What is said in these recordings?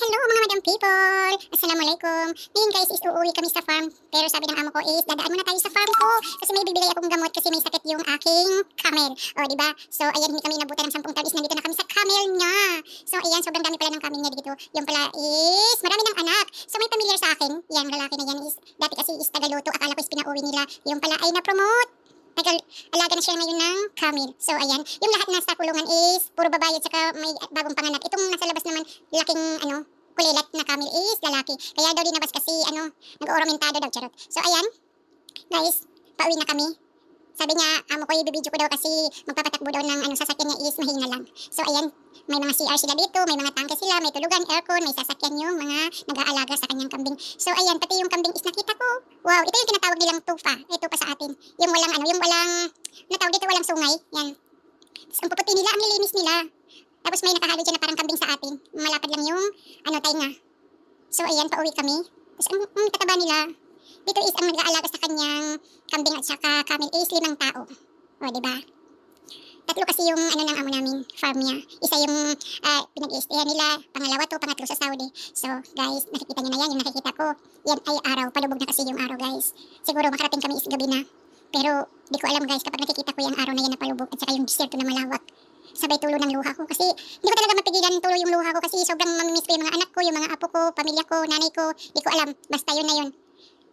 Hello mga madam people! Assalamualaikum! Ngayon guys is uuwi kami sa farm. Pero sabi ng amo ko is dadaan muna tayo sa farm ko. Kasi may bibili akong gamot kasi may sakit yung aking camel. O diba? So ayan, hindi kami nabutan ng 10 taon is nandito na kami sa camel niya. So ayan, sobrang dami pala ng camel niya dito. Yung pala is marami ng anak. So may familiar sa akin. Yan, lalaki na yan is dati kasi is tagaluto. Akala ko is pinauwi nila. Yung pala ay na-promote. Alaga na siya ngayon ng camel. So ayan, yung lahat na sa kulungan is puro babae at saka may bagong panganak. Itong nasa labas naman, laking kulilat na camel is lalaki. Kaya daw dinabas kasi nag-oromentado daw, charot. So ayan, guys, pauwi na kami. Sabi niya, amo ko i-video ko daw kasi magpapatakbo daw ng sasakyan niya is mahina lang. So ayan, may mga CR sila dito, may mga tangke sila, may tulugan, aircon, may sasakyan yung mga nag-aalaga sa kanyang kambing. So ayan, pati yung kambing is nakita ko. Wow, ito yung tinatawag nilang tupa. Ito pa sa atin. Yung walang, natawag dito walang sungay. Yan. Tapos ang puputi nila, ang lilinis nila. Tapos may nakahalo dyan na parang kambing sa atin. Malapad lang yung tainga. So ayan, pauwi kami. Tapos ang tataba nila, dito is ang nag-aalaga sa kanyang kambing at saka camel is 5 tao. O, diba? 3 kasi yung ng amo namin, farm niya. Isa yung pinag-i-stayan nila, pangalawa to, pangatlo sa Saudi. So, guys, nakikita niyo na yan, yung nakikita ko. Yan ay araw, palubog na kasi yung araw, guys. Siguro makarating kami is gabi na. Pero, di ko alam guys, kapag nakikita ko yung araw na yan na palubog at saka yung desierto na malawak, sabay tulo ng luha ko. Kasi, hindi ko talaga mapigilan tulo yung luha ko kasi sobrang mamimiss ko yung mga anak ko, yung mga apo ko, pamilya ko, nanay ko. Di ko alam, basta yun na yun.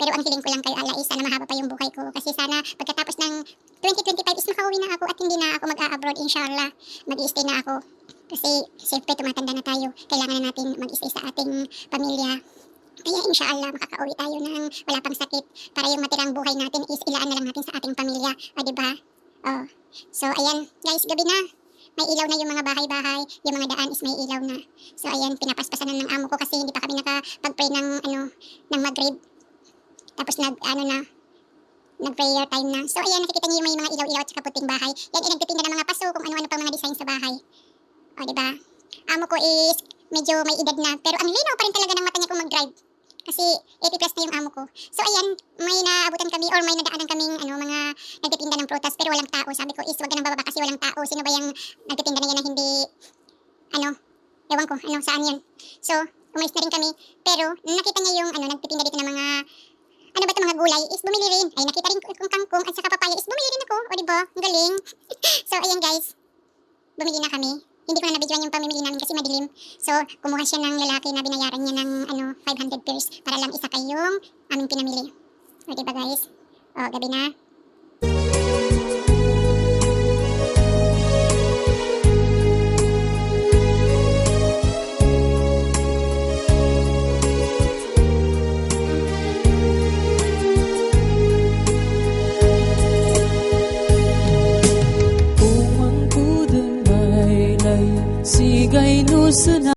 Pero ang hiling ko lang kayo, Allah, is sana mahaba pa yung buhay ko. Kasi sana pagkatapos ng 2025 is makauwi na ako at hindi na ako mag-a-abroad, inshallah. Mag-i-stay na ako. Kasi siyempre tumatanda na tayo. Kailangan na natin mag-i-stay sa ating pamilya. Kaya inshallah makakauwi tayo ng wala pang sakit. Para yung matirang buhay natin is ilaan na lang natin sa ating pamilya. O diba? Oh. So ayan guys, gabi na. May ilaw na yung mga bahay-bahay. Yung mga daan is may ilaw na. So ayan, pinapaspasan ng amo ko kasi hindi pa kami nakapag-pray ng Maghrib. Tapos nag-prayer time na. So ayan, nakikita niyo may mga ilaw-ilaw at saka puting bahay. Yan, nagtitinda ng mga paso kung ano-ano pang mga design sa bahay. O diba? Amo ko is medyo may edad na. Pero ang linaw pa rin talaga ng mata niya kung mag-drive. Kasi 80 plus na yung amo ko. So ayan, may naabutan kami or may nadaanan kaming mga nagtitinda ng prutas pero walang tao. Sabi ko is wag ka nang bababa kasi walang tao. Sino ba yung nagtitinda na yan na hindi, ewan ko, saan yun. So, umalis na rin kami. Pero nakita niya yung nagtitinda dito ng mga mga gulay is bumili rin. Ay, nakita rin kong kangkong at saka papaya is bumili rin ako. O diba? Ang galing. So, ayan guys. Bumili na kami. Hindi ko na nabidyoan yung pamimili namin kasi madilim. So, kumuha siya ng lalaki na binayaran niya ng 500 pairs para lang isakay yung aming pinamili. O diba guys? O, gabi na. Sigay nusun